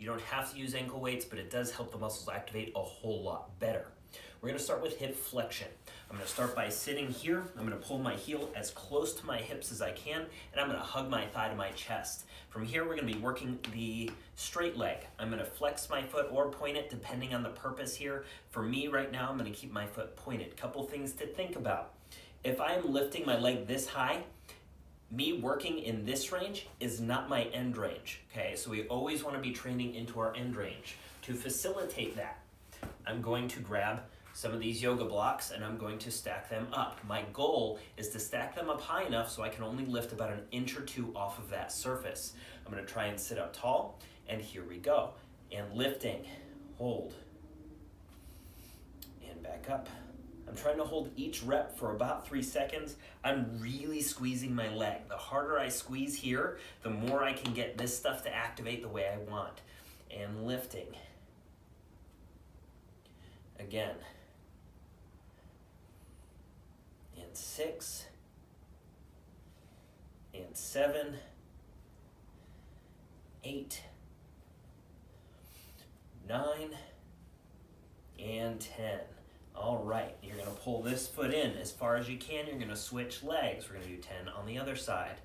You don't have to use ankle weights, but it does help the muscles activate a whole lot better. We're gonna start with hip flexion. I'm gonna start by sitting here. I'm gonna pull my heel as close to my hips as I can, and I'm gonna hug my thigh to my chest. From here, we're gonna be working the straight leg. I'm gonna flex my foot or point it depending on the purpose here. For me right now, I'm gonna keep my foot pointed. Couple things to think about. If I am lifting my leg this high, me working in this range is not my end range, okay? So we always wanna be training into our end range. To facilitate that, I'm going to grab some of these yoga blocks and I'm going to stack them up. My goal is to stack them up high enough so I can only lift about an inch or two off of that surface. I'm gonna try and sit up tall, and here we go. And lifting, hold, and back up. I'm trying to hold each rep for about 3 seconds. I'm really squeezing my leg. The harder I squeeze here, the more I can get this stuff to activate the way I want. And lifting. Again. And 6. And 7. 8. 9. And 10. All right, you're gonna pull this foot in as far as you can. You're gonna switch legs. We're gonna do 10 on the other side.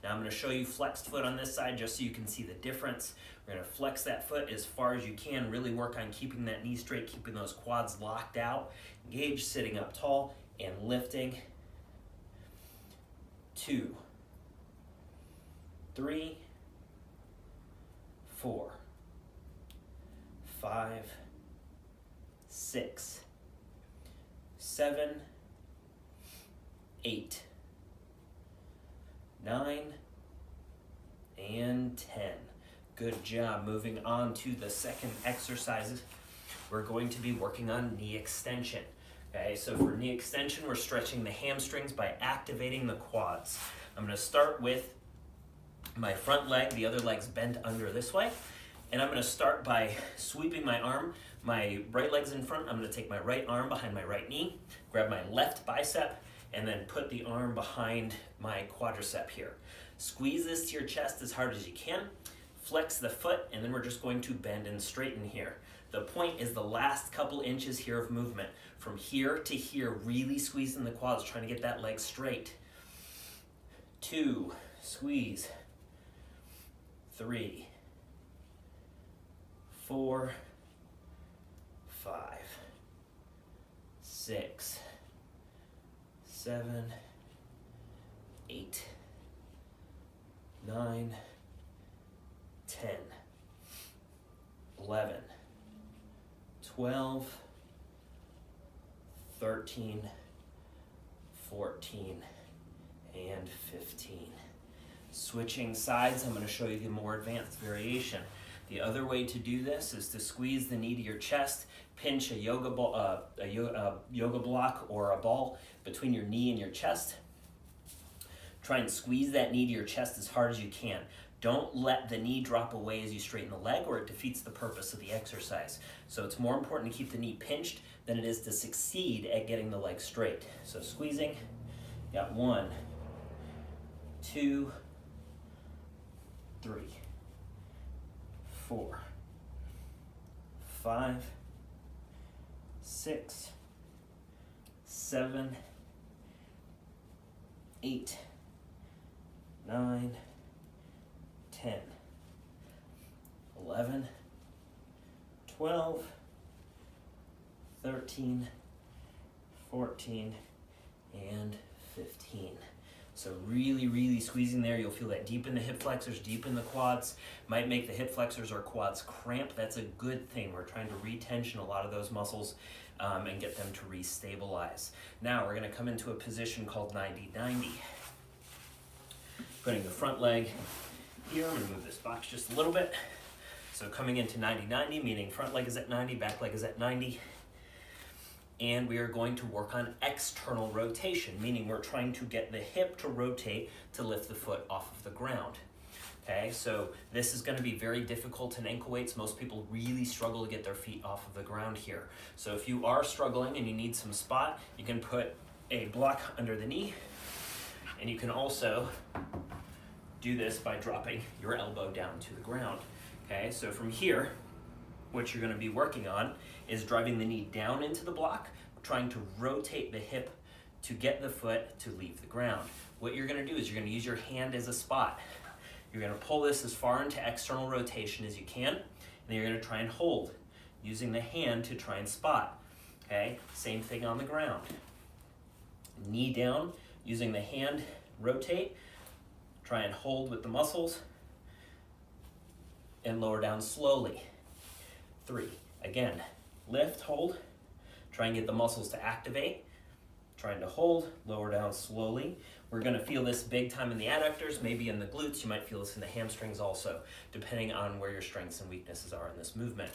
Now I'm gonna show you flexed foot on this side just so you can see the difference. We're gonna flex that foot as far as you can. Really work on keeping that knee straight, keeping those quads locked out. Engage, sitting up tall and lifting. 2, 3, 4, 5, 6, 7, 8, 9, and 10. Good job. Moving on to the second exercise, we're going to be working on knee extension. Okay, so for knee extension, we're stretching the hamstrings by activating the quads. I'm going to start with my front leg, the other leg's bent under this way, and I'm going to start by sweeping my arm. My right leg's in front. I'm going to take my right arm behind my right knee, grab my left bicep, and then put the arm behind my quadricep here. Squeeze this to your chest as hard as you can. Flex the foot, and then we're just going to bend and straighten here. The point is the last couple inches here of movement. From here to here, really squeezing the quads, trying to get that leg straight. 2, squeeze. 3, 4, 5, 6, 7, 8, 9, 10, 11, 12, 13, 14, and 15. Switching sides, I'm going to show you the more advanced variation. The other way to do this is to squeeze the knee to your chest, pinch a yoga block or a ball between your knee and your chest. Try and squeeze that knee to your chest as hard as you can. Don't let the knee drop away as you straighten the leg, or it defeats the purpose of the exercise. So it's more important to keep the knee pinched than it is to succeed at getting the leg straight. So squeezing, got 1, 2, 3, 4, 5, 6, 7, 8, 9, 10, 11, 12, 13, 14, and 15. So really squeezing there. You'll feel that deep in the hip flexors, deep in the quads. Might make the hip flexors or quads cramp. That's a good thing. We're trying to retension a lot of those muscles and get them to re-stabilize. Now we're going to come into a position called 90-90. Putting the front leg here. I'm going to move this box just a little bit. So coming into 90-90, meaning front leg is at 90, back leg is at 90. And we are going to work on external rotation, meaning we're trying to get the hip to rotate to lift the foot off of the ground. Okay, so this is going to be very difficult in ankle weights. Most people really struggle to get their feet off of the ground here. So if you are struggling and you need some spot, you can put a block under the knee, and you can also do this by dropping your elbow down to the ground. Okay, so from here, what you're going to be working on is driving the knee down into the block, trying to rotate the hip to get the foot to leave the ground. What you're going to do is you're going to use your hand as a spot. You're going to pull this as far into external rotation as you can, and then you're going to try and hold, using the hand to try and spot. Okay, same thing on the ground. Knee down, using the hand, rotate, try and hold with the muscles, and lower down slowly. 3, again, lift, hold, try and get the muscles to activate, trying to hold, lower down slowly. We're gonna feel this big time in the adductors, maybe in the glutes. You might feel this in the hamstrings also, depending on where your strengths and weaknesses are in this movement.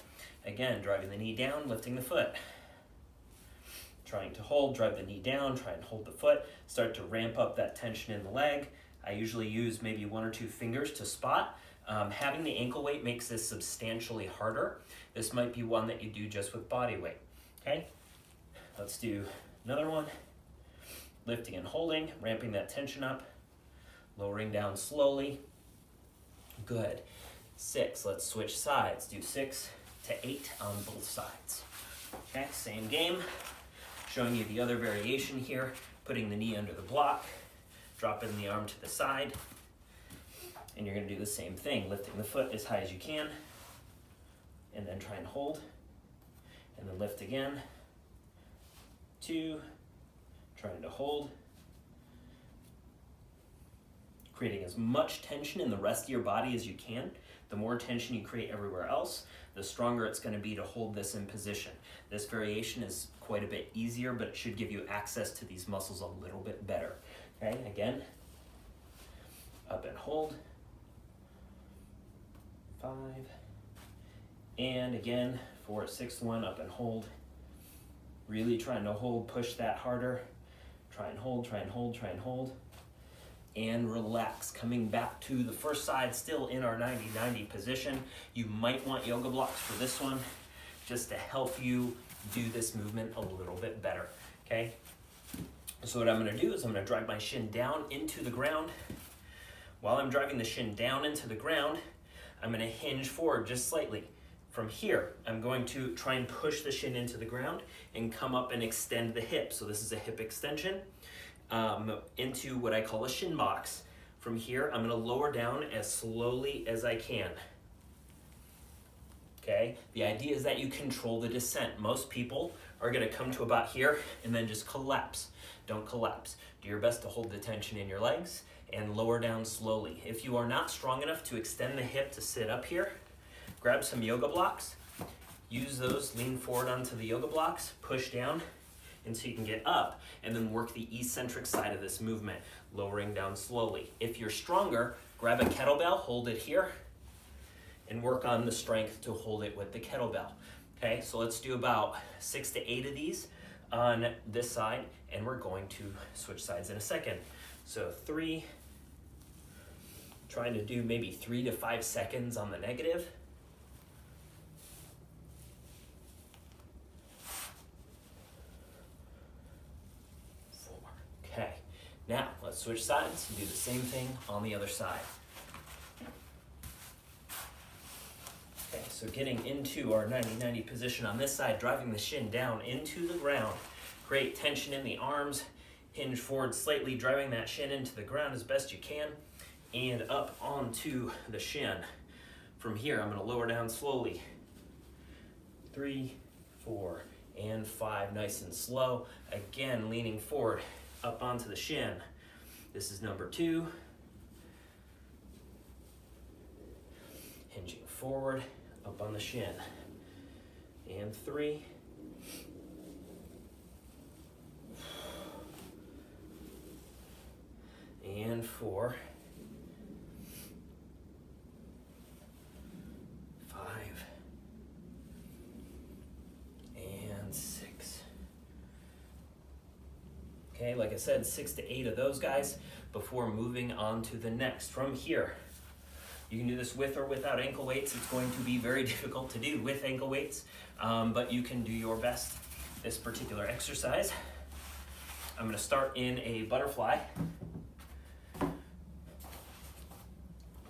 Again, driving the knee down, lifting the foot. Trying to hold, drive the knee down, try and hold the foot. Start to ramp up that tension in the leg. I usually use maybe 1 or 2 fingers to spot. Having the ankle weight makes this substantially harder. This might be one that you do just with body weight. Okay, let's do another one. Lifting and holding, ramping that tension up, lowering down slowly. Good. 6, let's switch sides. Do 6 to 8 on both sides. Okay, same game. Showing you the other variation here, putting the knee under the block, dropping the arm to the side, and you're going to do the same thing, lifting the foot as high as you can, and then try and hold, and then lift again. 2, trying to hold, creating as much tension in the rest of your body as you can. The more tension you create everywhere else, the stronger it's going to be to hold this in position. This variation is quite a bit easier, but it should give you access to these muscles a little bit better. Okay, again, up and hold. 5, and again for a 6th one, up and hold. Really trying to hold, push that harder. Try and hold, try and hold, try and hold. And relax, coming back to the first side, still in our 90-90 position. You might want yoga blocks for this one, just to help you do this movement a little bit better, okay? So what I'm gonna do is I'm gonna drive my shin down into the ground. While I'm driving the shin down into the ground, I'm gonna hinge forward just slightly. From here, I'm going to try and push the shin into the ground and come up and extend the hip. So this is a hip extension into what I call a shin box. From here, I'm gonna lower down as slowly as I can. Okay, the idea is that you control the descent. Most people are gonna come to about here and then just collapse. Don't collapse. Do your best to hold the tension in your legs and lower down slowly. If you are not strong enough to extend the hip to sit up here, grab some yoga blocks, use those, lean forward onto the yoga blocks, push down until you can get up, and then work the eccentric side of this movement, lowering down slowly. If you're stronger, grab a kettlebell, hold it here, and work on the strength to hold it with the kettlebell. Okay, so let's do about 6 to 8 of these on this side, and we're going to switch sides in a second. So 3, trying to do maybe 3 to 5 seconds on the negative. 4, okay. Now, let's switch sides and do the same thing on the other side. Okay, so getting into our 90-90 position on this side, driving the shin down into the ground. Create tension in the arms, hinge forward slightly, driving that shin into the ground as best you can, and up onto the shin. From here, I'm gonna lower down slowly. 3, 4, and 5, nice and slow. Again, leaning forward, up onto the shin. This is number 2. Hinging forward, up on the shin. And 3. And 4. 5. And 6. Okay, like I said, 6 to 8 of those guys before moving on to the next. From here, you can do this with or without ankle weights. It's going to be very difficult to do with ankle weights, but you can do your best. This particular exercise, I'm going to start in a butterfly.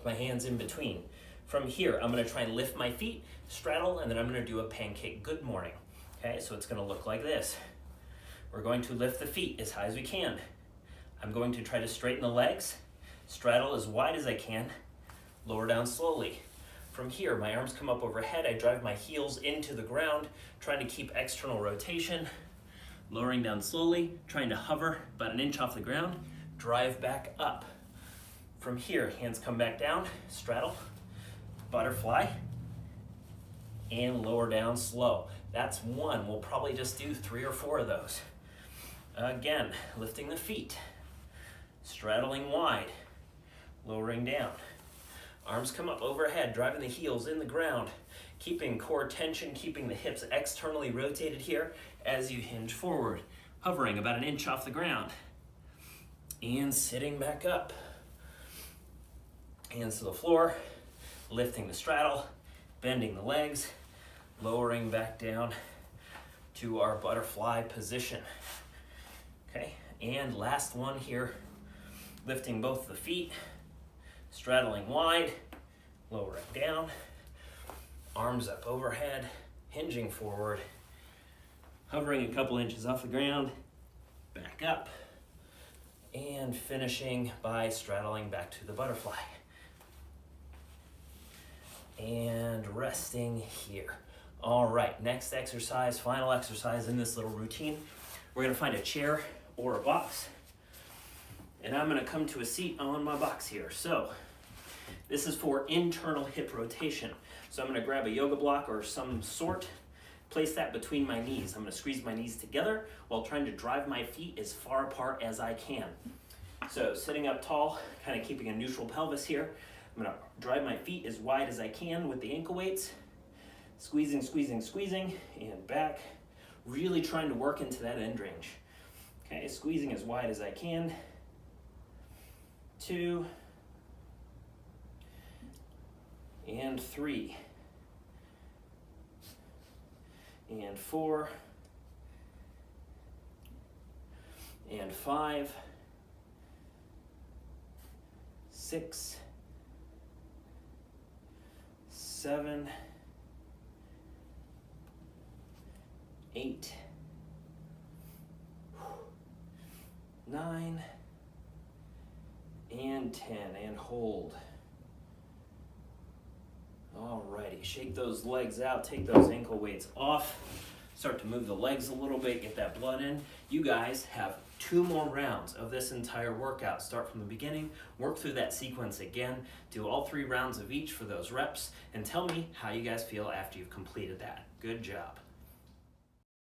My hands in between. From here, I'm gonna try and lift my feet, straddle, and then I'm gonna do a pancake good morning. Okay, so it's gonna look like this. We're going to lift the feet as high as we can. I'm going to try to straighten the legs, straddle as wide as I can, lower down slowly. From here, my arms come up overhead, I drive my heels into the ground, trying to keep external rotation, lowering down slowly, trying to hover about an inch off the ground, drive back up. From here, hands come back down, straddle, butterfly, and lower down slow. That's one. We'll probably just do 3 or 4 of those. Again, lifting the feet, straddling wide, lowering down. Arms come up overhead, driving the heels in the ground, keeping core tension, keeping the hips externally rotated here as you hinge forward, hovering about an inch off the ground, and sitting back up. Hands to the floor, lifting the straddle, bending the legs, lowering back down to our butterfly position. Okay, and last one here, lifting both the feet, straddling wide, lowering down, arms up overhead, hinging forward, hovering a couple inches off the ground, back up, and finishing by straddling back to the butterfly. And resting here. All right, next exercise, final exercise in this little routine. We're gonna find a chair or a box, and I'm gonna come to a seat on my box here. So this is for internal hip rotation. So I'm gonna grab a yoga block or some sort, place that between my knees. I'm gonna squeeze my knees together while trying to drive my feet as far apart as I can. So sitting up tall, kind of keeping a neutral pelvis here. I'm gonna drive my feet as wide as I can with the ankle weights. Squeezing, squeezing, squeezing, and back. Really trying to work into that end range. Okay, squeezing as wide as I can. 2, and 3, and 4, and 5, 6, 7, 8, 9, and 10, and hold. Alrighty, shake those legs out, take those ankle weights off, start to move the legs a little bit, get that blood in. You guys have 2 more rounds of this entire workout. Start from the beginning, work through that sequence again, do all 3 rounds of each for those reps, and tell me how you guys feel after you've completed that. Good job.